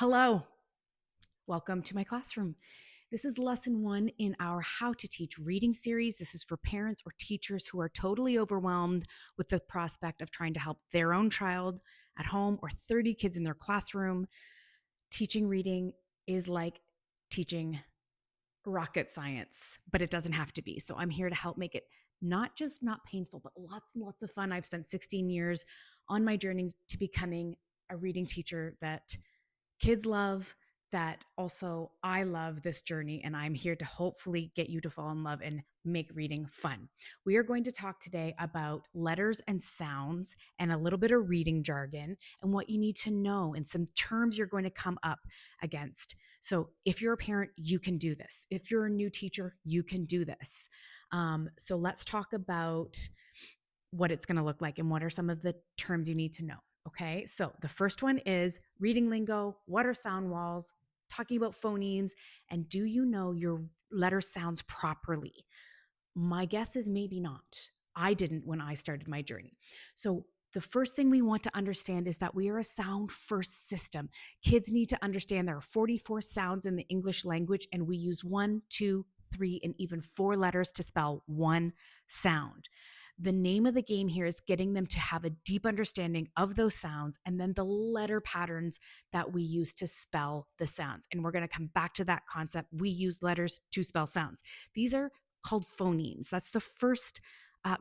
Hello, welcome to my classroom. This is lesson 1 in our How to Teach reading series. This is for parents or teachers who are totally overwhelmed with the prospect of trying to help their own child at home or 30 kids in their classroom. Teaching reading is like teaching rocket science, but it doesn't have to be. So I'm here to help make it not just not painful, but lots and lots of fun. I've spent 16 years on my journey to becoming a reading teacher that kids love, that also I love this journey, and I'm here to hopefully get you to fall in love and make reading fun. We are going to talk today about letters and sounds and a little bit of reading jargon and what you need to know and some terms you're going to come up against. So if you're a parent, you can do this. If you're a new teacher, you can do this. So let's talk about what it's going to look like and what are some of the terms you need to know. Okay, so the first one is reading lingo. What are sound walls? Talking about phonemes. And do you know your letter sounds properly? My guess is maybe not. I didn't when I started my journey. So the first thing we want to understand is that we are a sound first system. Kids need to understand there are 44 sounds in the English language, and we use 1, 2, 3, and even 4 letters to spell one sound. The name of the game here is getting them to have a deep understanding of those sounds and then the letter patterns that we use to spell the sounds. And we're going to come back to that concept. We use letters to spell sounds. These are called phonemes. That's the first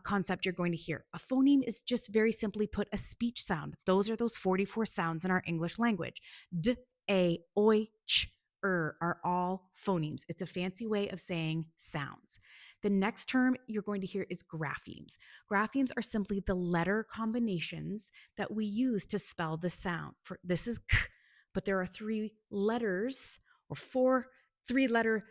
concept you're going to hear. A phoneme is just very simply put a speech sound. Those are those 44 sounds in our English language. D, a, oi, ch, are all phonemes. It's a fancy way of saying sounds. The next term you're going to hear is graphemes. Graphemes are simply the letter combinations that we use to spell the sound. This is k, but there are 3 letters or 4 3-letter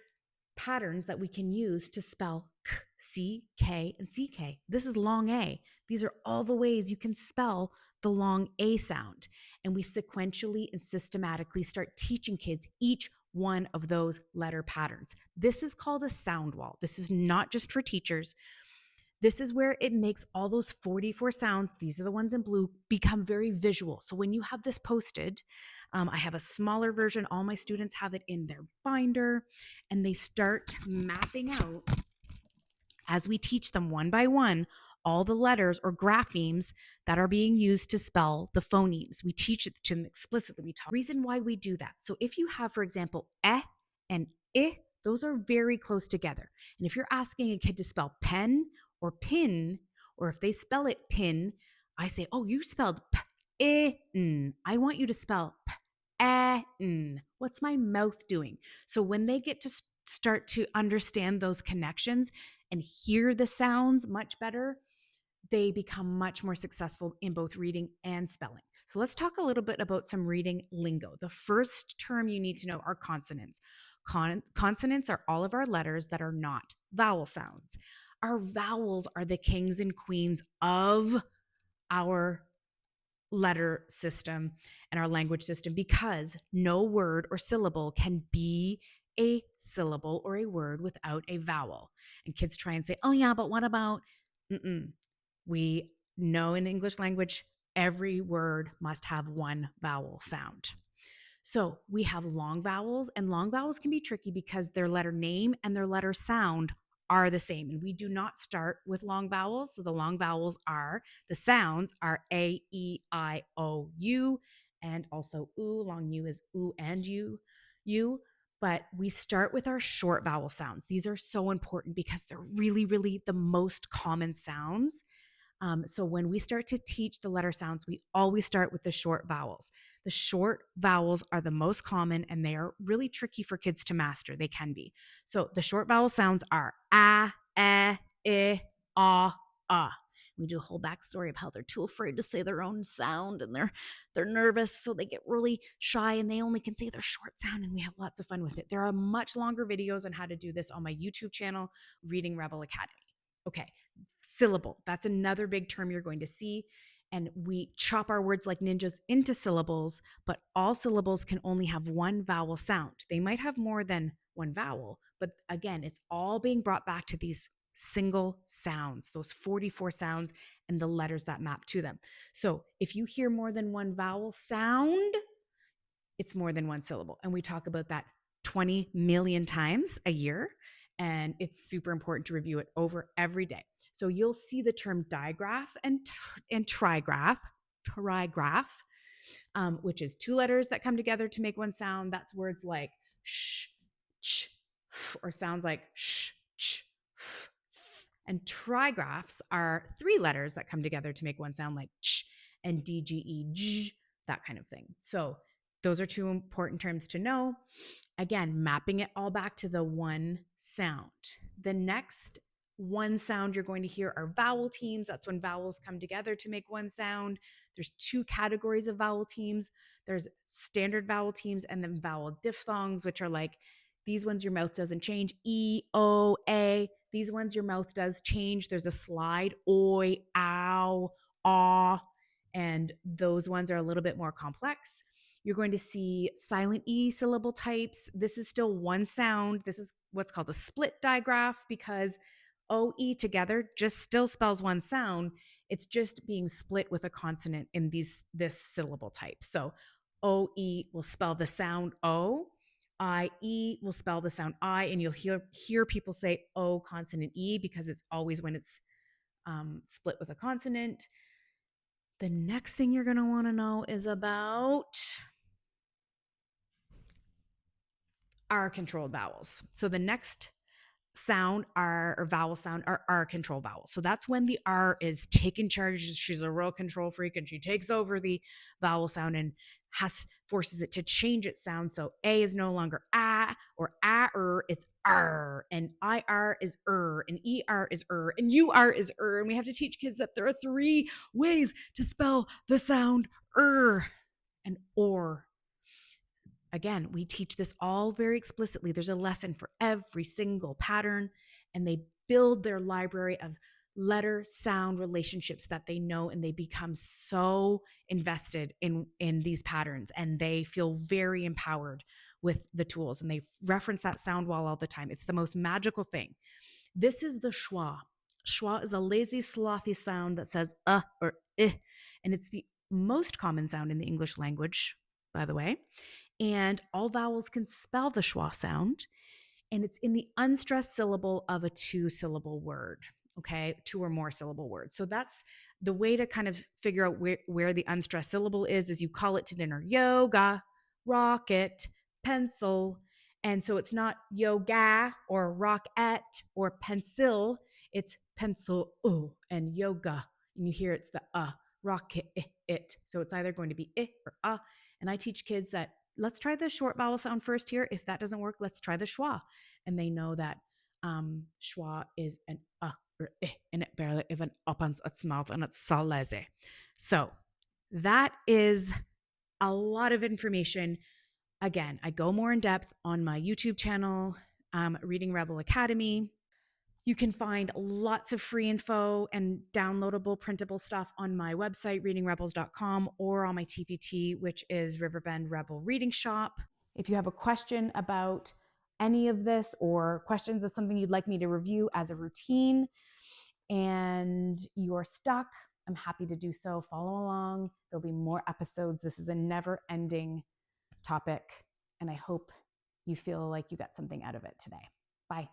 patterns that we can use to spell k, C, K, and CK. This is long A. These are all the ways you can spell the long A sound. And we sequentially and systematically start teaching kids each one of those letter patterns. This is called a sound wall. This is not just for teachers. This is where it makes all those 44 sounds, these are the ones in blue, become very visual. So when you have this posted, I have a smaller version. All my students have it in their binder, and they start mapping out as we teach them one by one all the letters or graphemes that are being used to spell the phonemes. We teach it to them explicitly. We talk. Reason why we do that. So if you have, for example, and I, those are very close together. And if you're asking a kid to spell pen or pin, or if they spell it pin, I say, oh, you spelled p-I-n. I want you to spell p-a-n. What's my mouth doing? So when they get to start to understand those connections and hear the sounds much better, they become much more successful in both reading and spelling. So let's talk a little bit about some reading lingo. The first term you need to know are consonants. Consonants are all of our letters that are not vowel sounds. Our vowels are the kings and queens of our letter system and our language system, because no word or syllable can be a syllable or a word without a vowel. And kids try and say, oh yeah, but what about, we know in English language, every word must have one vowel sound. So we have long vowels, and long vowels can be tricky because their letter name and their letter sound are the same. And we do not start with long vowels. So the long vowels are, the sounds are A, E, I, O, U, and also oo. Long U is oo and U. But we start with our short vowel sounds. These are so important because they're really, really the most common sounds. So when we start to teach the letter sounds, we always start with the short vowels. The short vowels are the most common, and they are really tricky for kids to master. They can be. So the short vowel sounds are a, I, ah. We do a whole backstory of how they're too afraid to say their own sound, and they're nervous, so they get really shy and they only can say their short sound, and we have lots of fun with it. There are much longer videos on how to do this on my YouTube channel, Reading Rebel Academy. Okay, syllable. That's another big term you're going to see. And we chop our words like ninjas into syllables, but all syllables can only have one vowel sound. They might have more than one vowel, but again, it's all being brought back to these single sounds, those 44 sounds and the letters that map to them. So if you hear more than one vowel sound, it's more than one syllable. And we talk about that 20 million times a year. And it's super important to review it over every day. So you'll see the term digraph and trigraph, which is two letters that come together to make one sound. That's words like sh, ch, f, or sounds like sh, ch, f. And trigraphs are three letters that come together to make one sound, like ch and dge, that kind of thing. So those are two important terms to know. Again, mapping it all back to the one sound. The next one sound you're going to hear are vowel teams. That's when vowels come together to make one sound. There's two categories of vowel teams. There's standard vowel teams and then vowel diphthongs, which are like these ones your mouth doesn't change. E, O, A. These ones your mouth does change. There's a slide. Oi, ow, aw. And those ones are a little bit more complex. You're going to see silent E syllable types. This is still one sound. This is what's called a split digraph because OE together just still spells one sound. It's just being split with a consonant in this syllable type. So OE will spell the sound O. IE will spell the sound I, and you'll hear people say O consonant E because it's always when it's split with a consonant. The next thing you're going to want to know is about R controlled vowels. So the next sound or vowel sound are R control vowels. So that's when the R is taking charge. She's a real control freak and she takes over the vowel sound and forces it to change its sound. So A is no longer A or it's R, and IR is and ER is and UR is And we have to teach kids that there are three ways to spell the sound and or. Again, we teach this all very explicitly. There's a lesson for every single pattern, and they build their library of letter sound relationships that they know, and they become so invested in these patterns, and they feel very empowered with the tools, and they reference that sound wall all the time. It's the most magical thing. This is the schwa. Schwa is a lazy, slothy sound that says or and it's the most common sound in the English language, by the way. And all vowels can spell the schwa sound, and it's in the unstressed syllable of a two-syllable word, okay? Two or more syllable words. So that's the way to kind of figure out where the unstressed syllable is you call it to dinner. Yoga, rocket, pencil. And so it's not yoga or rockette or pencil. It's pencil, and yoga. And you hear it's the rocket, it. So it's either going to be or And I teach kids that let's try the short vowel sound first here. If that doesn't work, let's try the schwa. And they know that schwa is an or and it barely even opens its mouth and it's so lazy. So that is a lot of information. Again, I go more in depth on my YouTube channel, Reading Rebel Academy. You can find lots of free info and downloadable printable stuff on my website, readingrebels.com, or on my TPT, which is Riverbend Rebel Reading Shop. If you have a question about any of this or questions of something you'd like me to review as a routine and you're stuck, I'm happy to do so. Follow along. There'll be more episodes. This is a never-ending topic, and I hope you feel like you got something out of it today. Bye.